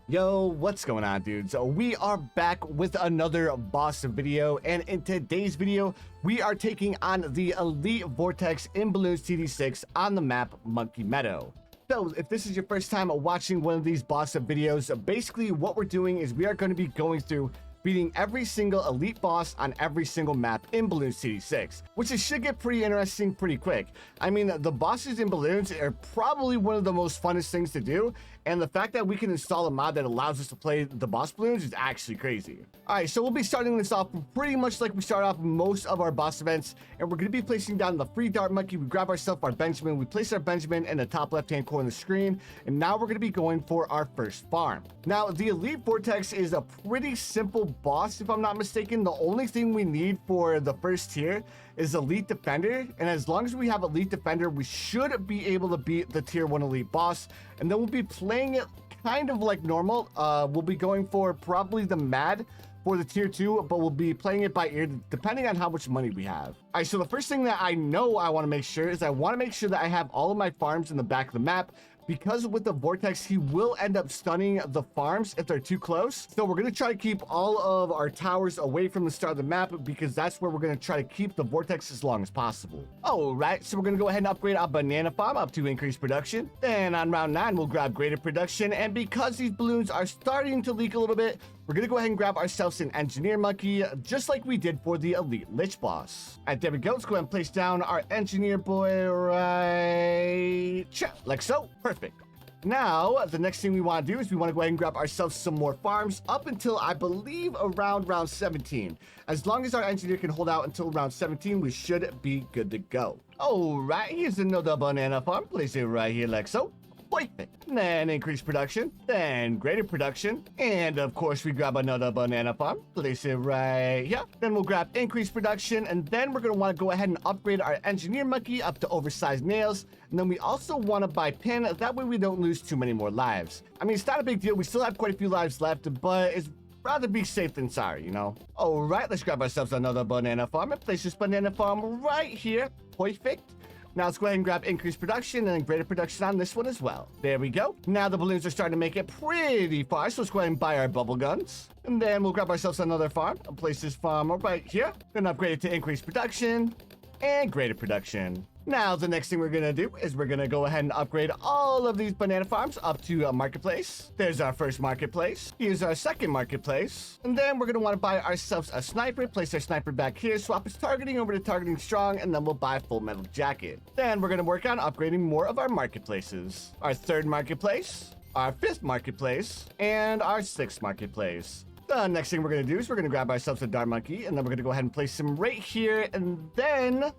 Yo, what's going on, dudes? We are back with another boss video, and in today's video, we are taking on the Elite Vortex in Bloons TD6 on the map Monkey Meadow. So, if this is your first time watching one of these boss videos, basically what we're doing is we are going to be going through beating every single elite boss on every single map in Bloons TD6, which should get pretty interesting pretty quick. I mean, the bosses in Bloons are probably one of the most funnest things to do, and the fact that we can install a mod that allows us to play the boss Bloons is actually crazy. Alright, so we'll be starting this off pretty much like we start off most of our boss events, and we're going to be placing down the free dart monkey. We grab ourselves our Benjamin, we place our Benjamin in the top left hand corner of the screen, and now we're going to be going for our first farm. Now, the Elite Vortex is a pretty simple boss, if I'm not mistaken. The only thing we need for the first tier is Elite Defender, and as long as we have Elite Defender, we should be able to beat the tier 1 elite boss, and then we'll be playing it kind of like normal. We'll be going for probably the Mad for the tier 2, but we'll be playing it by ear depending on how much money we have. All right, so the first thing that I know I want to make sure is I want to make sure that I have all of my farms in the back of the map, because with the Vortex, he will end up stunning the farms if they're too close. So we're going to try to keep all of our towers away from the start of the map, because that's where we're going to try to keep the Vortex as long as possible. All right, so we're going to go ahead and upgrade our banana farm up to increased production. Then on round 9, we'll grab greater production. And because these balloons are starting to leak a little bit, we're going to go ahead and grab ourselves an engineer monkey, just like we did for the elite lich boss. All right, there we go. Let's go ahead and place down our engineer boy right like so. Perfect. Now, the next thing we want to do is we want to go ahead and grab ourselves some more farms up until, I believe, around round 17. As long as our engineer can hold out until round 17, we should be good to go. All right, here's another banana farm. Place it right here like so. Perfect. Then increase production, then greater production, and of course we grab another banana farm, place it right here. Then we'll grab increased production, and then we're going to want to go ahead and upgrade our engineer monkey up to oversized nails. And then we also want to buy pin, that way we don't lose too many more lives. I mean, it's not a big deal, we still have quite a few lives left, but it's rather be safe than sorry, you know? All right, let's grab ourselves another banana farm and place this banana farm right here. Perfect. Now let's go ahead and grab increased production and greater production on this one as well. There we go. Now the balloons are starting to make it pretty far, so let's go ahead and buy our bubble guns. And then we'll grab ourselves another farm and place this farm right here. Then upgrade it to increased production and greater production. Now, the next thing we're going to do is we're going to go ahead and upgrade all of these banana farms up to a marketplace. There's our first marketplace. Here's our second marketplace. And then we're going to want to buy ourselves a sniper, place our sniper back here, swap its targeting over to targeting strong, and then we'll buy a full metal jacket. Then we're going to work on upgrading more of our marketplaces. Our third marketplace, our fifth marketplace, and our sixth marketplace. The next thing we're going to do is we're going to grab ourselves a dart monkey, and then we're going to go ahead and place him right here, and then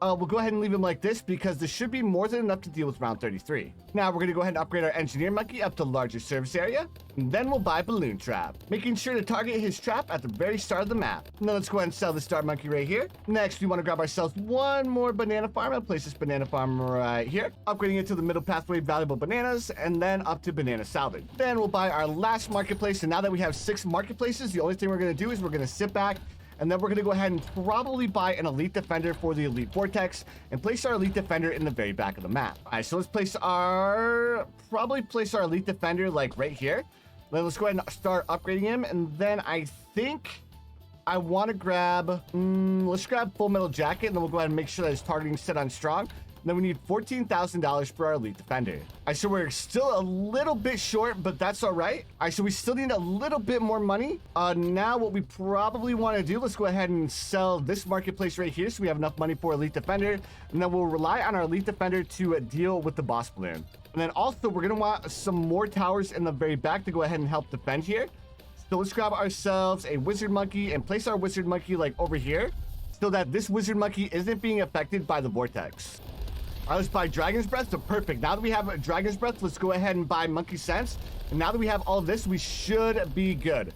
we'll go ahead and leave him like this, because this should be more than enough to deal with round 33. Now we're going to go ahead and upgrade our engineer monkey up to larger service area, and then we'll buy balloon trap, making sure to target his trap at the very start of the map. Now let's go ahead and sell this dart monkey right here. Next, we want to grab ourselves one more banana farm and place this banana farm right here, upgrading it to the middle pathway valuable bananas, and then up to banana salad. Then we'll buy our last marketplace, and now that we have 6 marketplaces, the only thing we're going to do is we're going to sit back, and then we're going to go ahead and probably buy an Elite Defender for the Elite Vortex and place our Elite Defender in the very back of the map. All right, so let's probably place our Elite Defender like right here. Then let's go ahead and start upgrading him. And then I think I want to grab, let's grab full metal jacket, and then we'll go ahead and make sure that his targeting is set on strong. Then we need $14,000 for our Elite Defender. All right, so we're still a little bit short, but that's all right. All right, so we still need a little bit more money. Now what we probably want to do, let's go ahead and sell this marketplace right here so we have enough money for Elite Defender. And then we'll rely on our Elite Defender to deal with the boss balloon. And then also we're going to want some more towers in the very back to go ahead and help defend here. So let's grab ourselves a wizard monkey and place our wizard monkey like over here, so that this wizard monkey isn't being affected by the vortex. All right, let's buy Dragon's Breath. So perfect. Now that we have Dragon's Breath, let's go ahead and buy Monkey Sense. And now that we have all of this, we should be good.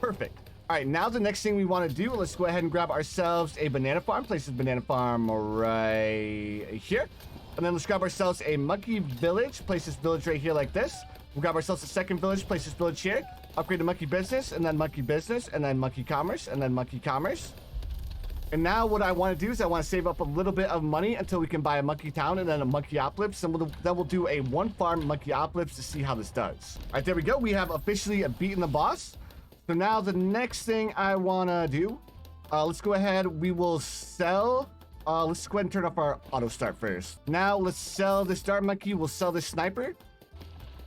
Perfect. All right, now the next thing we want to do, let's go ahead and grab ourselves a banana farm. Place this banana farm right here. And then let's grab ourselves a monkey village. Place this village right here like this. We'll grab ourselves a second village. Place this village here. Upgrade to monkey business, and then monkey business, and then monkey commerce, and then monkey commerce. And now what I want to do is I want to save up a little bit of money until we can buy a Monkey Town and then a Monkeyopolis. And then we'll do a 1-farm Monkeyopolis to see how this does. All right, there we go. We have officially beaten the boss. So now the next thing I want to do, let's go ahead. We will sell. Let's go ahead and turn off our auto start first. Now let's sell this Dart Monkey. We'll sell this Sniper.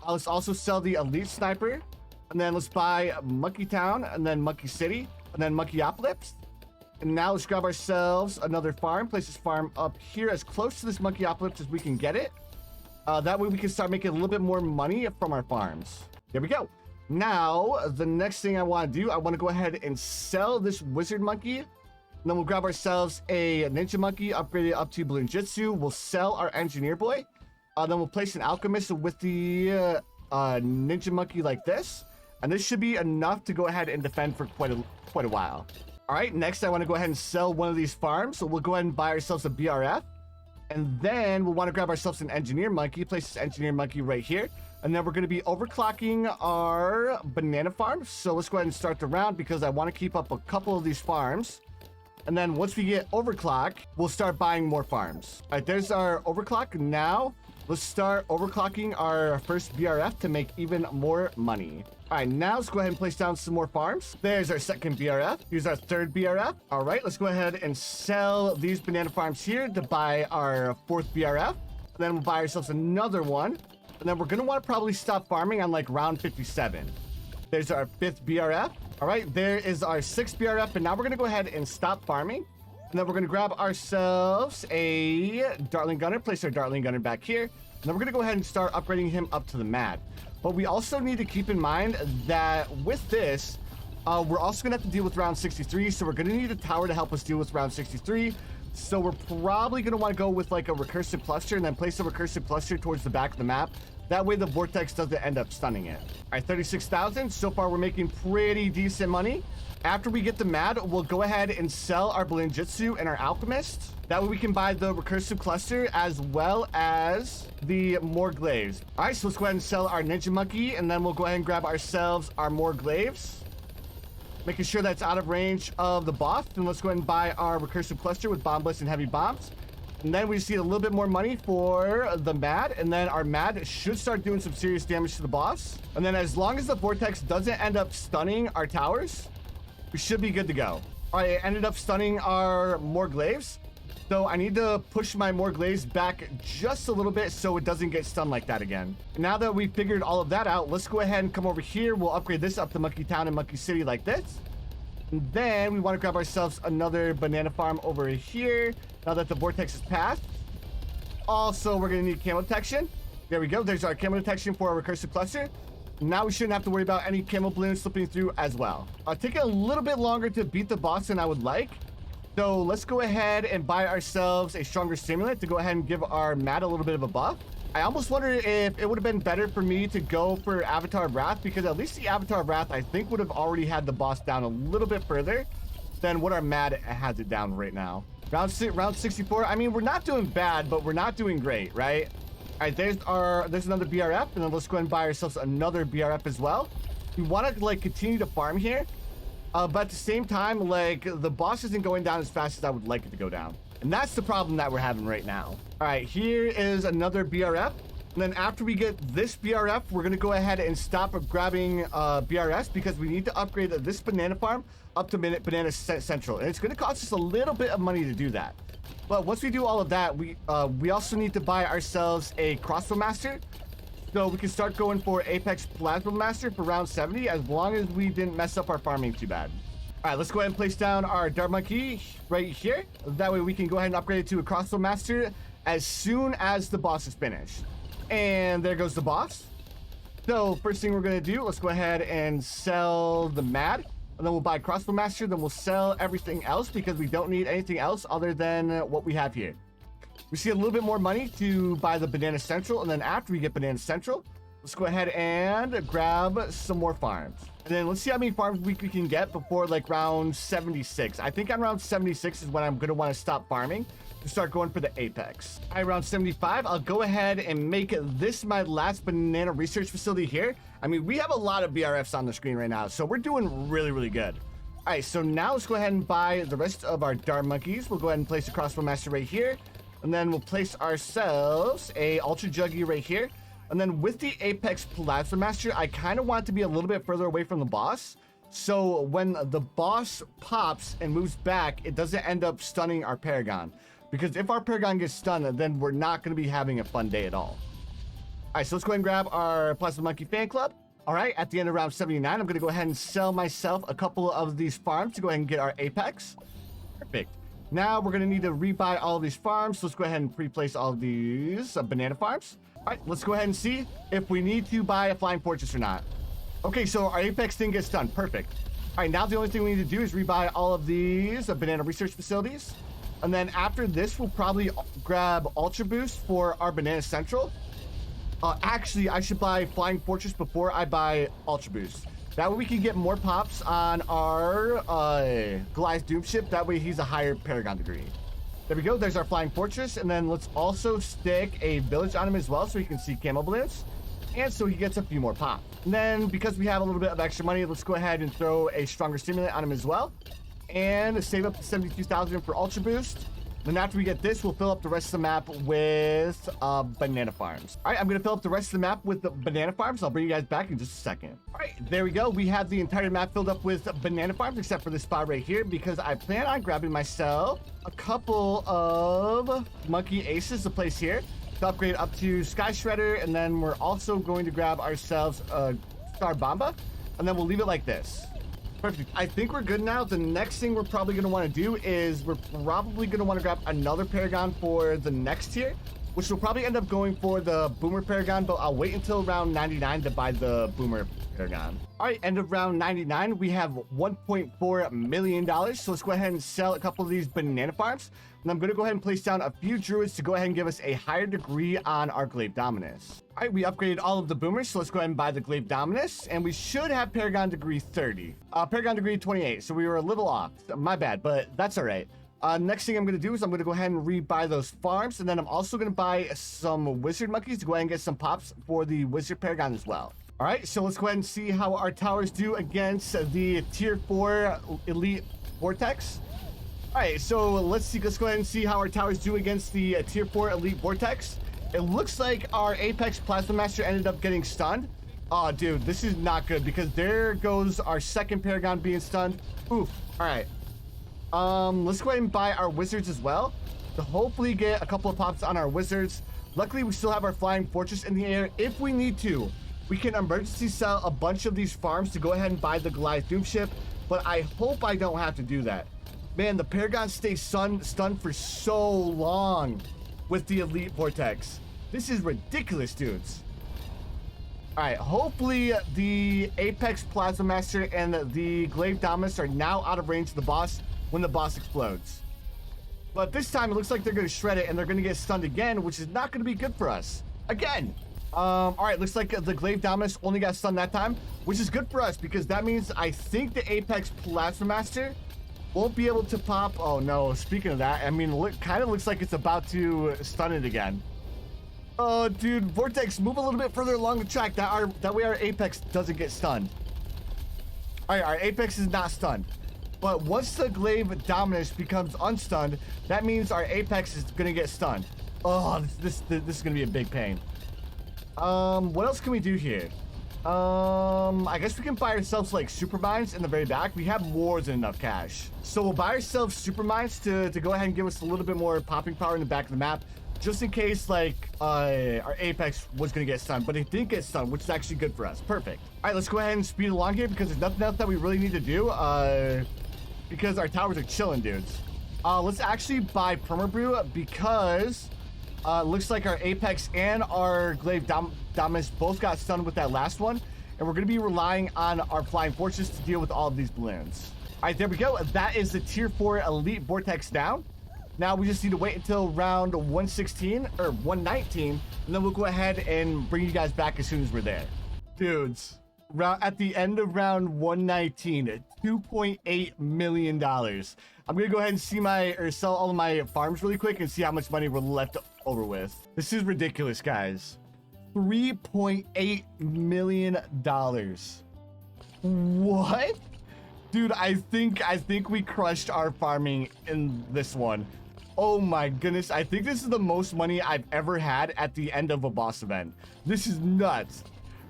Let's also sell the Elite Sniper. And then let's buy Monkey Town and then Monkey City and then Monkeyopolis. And now let's grab ourselves another farm. Place this farm up here as close to this Monkeyopolis as we can get it. That way we can start making a little bit more money from our farms. There we go. Now, the next thing I want to do, I want to go ahead and sell this Wizard Monkey. And then we'll grab ourselves a Ninja Monkey, upgrade it up to Bloon Jitsu. We'll sell our Engineer Boy. Then we'll place an Alchemist with the Ninja Monkey like this. And this should be enough to go ahead and defend for quite a while. All right, next I want to go ahead and sell one of these farms. So we'll go ahead and buy ourselves a BRF. And then we'll want to grab ourselves an Engineer Monkey. Place this Engineer Monkey right here. And then we're going to be overclocking our banana farm. So let's go ahead and start the round because I want to keep up a couple of these farms. And then once we get overclock, we'll start buying more farms. All right, there's our overclock. Now let's start overclocking our first BRF to make even more money. All right, now let's go ahead and place down some more farms. There's our second BRF. Here's our third BRF. All right, let's go ahead and sell these banana farms here to buy our fourth BRF. And then we'll buy ourselves another one. And then we're going to want to probably stop farming on like round 57. There's our fifth BRF. All right, there is our sixth BRF. And now we're going to go ahead and stop farming. And then we're going to grab ourselves a Dartling Gunner. Place our Dartling Gunner back here. And then we're going to go ahead and start upgrading him up to the Mad. But we also need to keep in mind that with this, we're also going to have to deal with round 63. So we're going to need a tower to help us deal with round 63. So we're probably going to want to go with like a recursive cluster and then place a recursive cluster towards the back of the map. That way the vortex doesn't end up stunning it. All right, 36,000. So far, we're making pretty decent money. After we get the Mad, we'll go ahead and sell our Bloon Jitsu and our Alchemist. That way we can buy the recursive cluster as well as the more glaives. All right, so let's go ahead and sell our Ninja Monkey, and then we'll go ahead and grab ourselves our more glaives, making sure that's out of range of the boss. And let's go ahead and buy our recursive cluster with bomb blitz and heavy bombs. And then we just need a little bit more money for the Mad, and then our Mad should start doing some serious damage to the boss. And then as long as the vortex doesn't end up stunning our towers, we should be good to go. All right, it ended up stunning our more glaives. So I need to push my more glaives back just a little bit so it doesn't get stunned like that again. Now that we've figured all of that out, let's go ahead and come over here. We'll upgrade this up to Monkey Town and Monkey City like this. And then we want to grab ourselves another banana farm over here now that the vortex is passed. Also, we're going to need camo detection. There we go. There's our camo detection for our recursive cluster. Now we shouldn't have to worry about any camo balloons slipping through as well. Taking a little bit longer to beat the boss than I would like. So let's go ahead and buy ourselves a stronger stimulant to go ahead and give our Mad a little bit of a buff. I almost wonder if it would have been better for me to go for Avatar of Wrath, because at least the Avatar of Wrath I think would have already had the boss down a little bit further than what our Mad has it down right now. Round 64. I mean, we're not doing bad, but we're not doing great, right? All right, there's another BRF, and then let's go ahead and buy ourselves another BRF as well. We want to like continue to farm here, but at the same time, like the boss isn't going down as fast as I would like it to go down, and that's the problem that we're having right now. All right, here is another BRF, and then after we get this BRF, we're gonna go ahead and stop grabbing BRS because we need to upgrade this banana farm up to Banana Central, and it's gonna cost us a little bit of money to do that. But once we do all of that, we also need to buy ourselves a Crossbow Master, so we can start going for Apex Plasma Master for round 70, as long as we didn't mess up our farming too bad. All right, let's go ahead and place down our Dart Monkey right here. That way we can go ahead and upgrade it to a Crossbow Master as soon as the boss is finished. And there goes the boss. So first thing we're gonna do, let's go ahead and sell the Mad. And then we'll buy Crossbow Master, then we'll sell everything else because we don't need anything else other than what we have here. We see a little bit more money to buy the Banana Central, and then after we get Banana Central, let's go ahead and grab some more farms. And then let's see how many farms we can get before like round 76. I think on round 76 is when I'm gonna want to stop farming to start going for the Apex. All right, round 75, I'll go ahead and make this my last banana research facility here. I mean, we have a lot of BRFs on the screen right now, so we're doing really, really good. All right, so now let's go ahead and buy the rest of our dart monkeys. We'll go ahead and place a crossbow master right here. And then we'll place ourselves a ultra juggy right here. And then with the apex plasma master, I kind of want to be a little bit further away from the boss. So when the boss pops and moves back, it doesn't end up stunning our Paragon. Because if our Paragon gets stunned, then we're not going to be having a fun day at all. All right, so let's go ahead and grab our Plasma Monkey fan club. All right, at the end of round 79, I'm going to go ahead and sell myself a couple of these farms to go ahead and get our apex. Perfect. Now we're going to need to rebuy all of these farms. So let's go ahead and pre-place all of these banana farms. All right, let's go ahead and see if we need to buy a flying fortress or not. Okay, so our apex thing gets done. Perfect. All right, now the only thing we need to do is rebuy all of these banana research facilities. And then after this, we'll probably grab Ultra Boost for our Banana Central. Actually, I should buy Flying Fortress before I buy Ultra Boost. That way we can get more pops on our Goliath Doom ship. That way he's a higher Paragon degree. There we go. There's our Flying Fortress. And then let's also stick a village on him as well so he can see camo balloons. And so he gets a few more pop. And then because we have a little bit of extra money, let's go ahead and throw a stronger stimulant on him as well. And save up to 72,000 for Ultra Boost. Then after we get this, we'll fill up the rest of the map with banana farms. All right, I'm going to fill up the rest of the map with the banana farms. I'll bring you guys back in just a second. All right, there we go. We have the entire map filled up with banana farms, except for this spot right here, because I plan on grabbing myself a couple of monkey aces to place here to upgrade up to Sky Shredder. And then we're also going to grab ourselves a Star Bomba, and then we'll leave it like this. Perfect. I think we're good now. The next thing we're probably going to want to do is we're probably going to want to grab another Paragon for the next tier, which will probably end up going for the Boomer Paragon, but I'll wait until round 99 to buy the Boomer Paragon. All right, end of round 99, we have $1.4 million. So let's go ahead and sell a couple of these banana farms. And I'm going to go ahead and place down a few druids to go ahead and give us a higher degree on our Glaive Dominus. All right, we upgraded all of the boomers, so let's go ahead and buy the Glaive Dominus. And we should have Paragon degree 30. Paragon degree 28, so we were a little off. My bad, but that's all right. Next thing I'm going to do is I'm going to go ahead and rebuy those farms. And then I'm also going to buy some wizard monkeys to go ahead and get some pops for the wizard Paragon as well. All right, so let's go ahead and see how our towers do against the tier 4 Elite Vortex. All right, so let's go ahead and see how our towers do against the tier 4 Elite Vortex. It looks like our Apex Plasma Master ended up getting stunned. Oh, dude, this is not good because there goes our second Paragon being stunned. Oof. All right. Let's go ahead and buy our wizards as well to hopefully get a couple of pops on our wizards. Luckily, we still have our Flying Fortress in the air. If we need to, we can emergency sell a bunch of these farms to go ahead and buy the Goliath Doom ship, but I hope I don't have to do that. Man, the Paragon stays stunned for so long with the Elite Vortex. This is ridiculous, dudes. All right, hopefully the Apex Plasma Master and the Glaive Dominus are now out of range of the boss when the boss explodes. But this time, it looks like they're going to shred it and they're going to get stunned again, which is not going to be good for us. Again. All right, looks like the Glaive Dominus only got stunned that time, which is good for us because that means I think the Apex Plasma Master won't be able to pop. Oh no, speaking of that, I mean, kind of looks like it's about to stun it again. Oh, dude, Vortex, move a little bit further along the track. That way our Apex doesn't get stunned. All right, our Apex is not stunned. But once the Glaive Dominus becomes unstunned, that means our Apex is going to get stunned. Oh, this is going to be a big pain. What else can we do here? I guess we can buy ourselves like super mines in the very back. We have more than enough cash. So we'll buy ourselves super mines to go ahead and give us a little bit more popping power in the back of the map, just in case like our Apex was going to get stunned, but it didn't get stunned, which is actually good for us. Perfect. All right, let's go ahead and speed along here because there's nothing else that we really need to do because our towers are chilling, dudes. Let's actually buy Permabrew because looks like our Apex and our Glaive Dominus both got stunned with that last one, and we're going to be relying on our Flying Fortress to deal with all of these balloons. All right, there we go. That is the tier 4 Elite Vortex down. Now we just need to wait until round 116 or 119, and then we'll go ahead and bring you guys back as soon as we're there. Dudes, at the end of round 119, $2.8 million. I'm gonna go ahead and sell all of my farms really quick and see how much money we're left over with. This is ridiculous, guys. $3.8 million. What? Dude, I think we crushed our farming in this one. Oh my goodness. I think this is the most money I've ever had at the end of a boss event. This is nuts.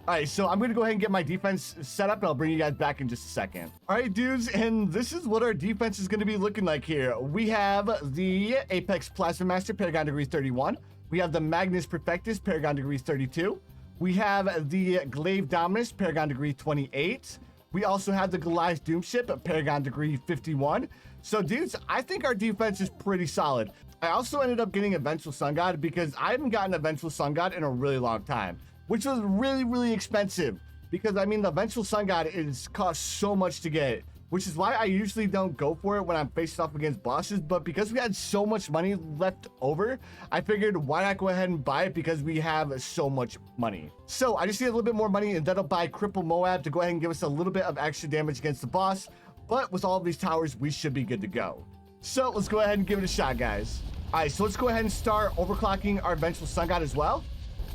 All right, so I'm going to go ahead and get my defense set up, and I'll bring you guys back in just a second. All right, dudes, and this is what our defense is going to be looking like here. We have the Apex Plasma Master, Paragon Degree 31. We have the Magnus Perfectus, Paragon Degree 32. We have the Glaive Dominus, Paragon Degree 28. We also have the Goliath Doomship, Paragon Degree 51. So, dudes, I think our defense is pretty solid. I also ended up getting a Vengeful Sun God because I haven't gotten a Vengeful Sun God in a really long time, which was really, really expensive because, I mean, the Vengeful Sun God costs so much to get, which is why I usually don't go for it when I'm facing off against bosses. But because we had so much money left over, I figured why not go ahead and buy it because we have so much money. So I just need a little bit more money, and that'll buy Cripple Moab to go ahead and give us a little bit of extra damage against the boss. But with all of these towers, we should be good to go. So let's go ahead and give it a shot, guys. All right, so let's go ahead and start overclocking our Vengeful Sun God as well.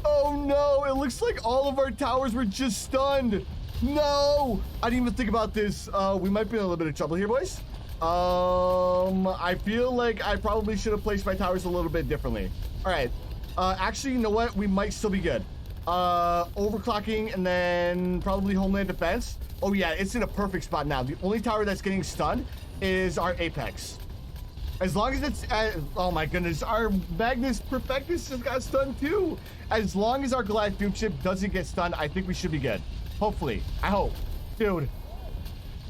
Oh no, it looks like all of our towers were just stunned. No, I didn't even think about this. We might be in a little bit of trouble here, boys. I feel like I probably should have placed my towers a little bit differently. All right, actually, you know what? We might still be good. Overclocking and then probably Homeland Defense. Oh yeah, it's in a perfect spot now. The only tower that's getting stunned is our Apex. As long as it's, oh my goodness, our Magnus Perfectus just got stunned too. As long as our Goliath Doomship doesn't get stunned, I think we should be good. Hopefully, I hope. Dude,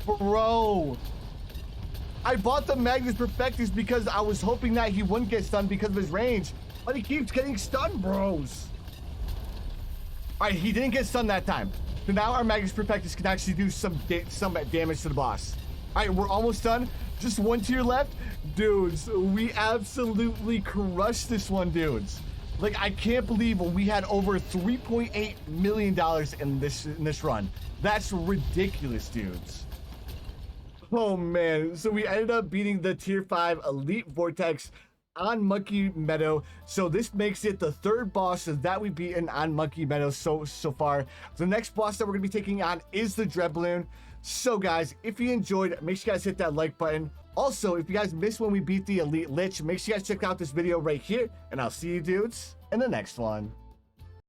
bro, I bought the Magnus Perfectus because I was hoping that he wouldn't get stunned because of his range, but he keeps getting stunned, bros. All right, he didn't get stunned that time. So now our Magnus Perfectus can actually do some damage to the boss. All right, we're almost done. Just one tier left. Dudes, we absolutely crushed this one, dudes. Like, I can't believe we had over $3.8 million in this run. That's ridiculous, dudes. Oh, man. So we ended up beating the Tier 5 Elite Vortex on Monkey Meadow. So this makes it the third boss that we've beaten on Monkey Meadow so far. The next boss that we're going to be taking on is the Dread Balloon. So, guys, if you enjoyed, make sure you guys hit that like button. Also, if you guys missed when we beat the Elite Lich, make sure you guys check out this video right here, and I'll see you dudes in the next one.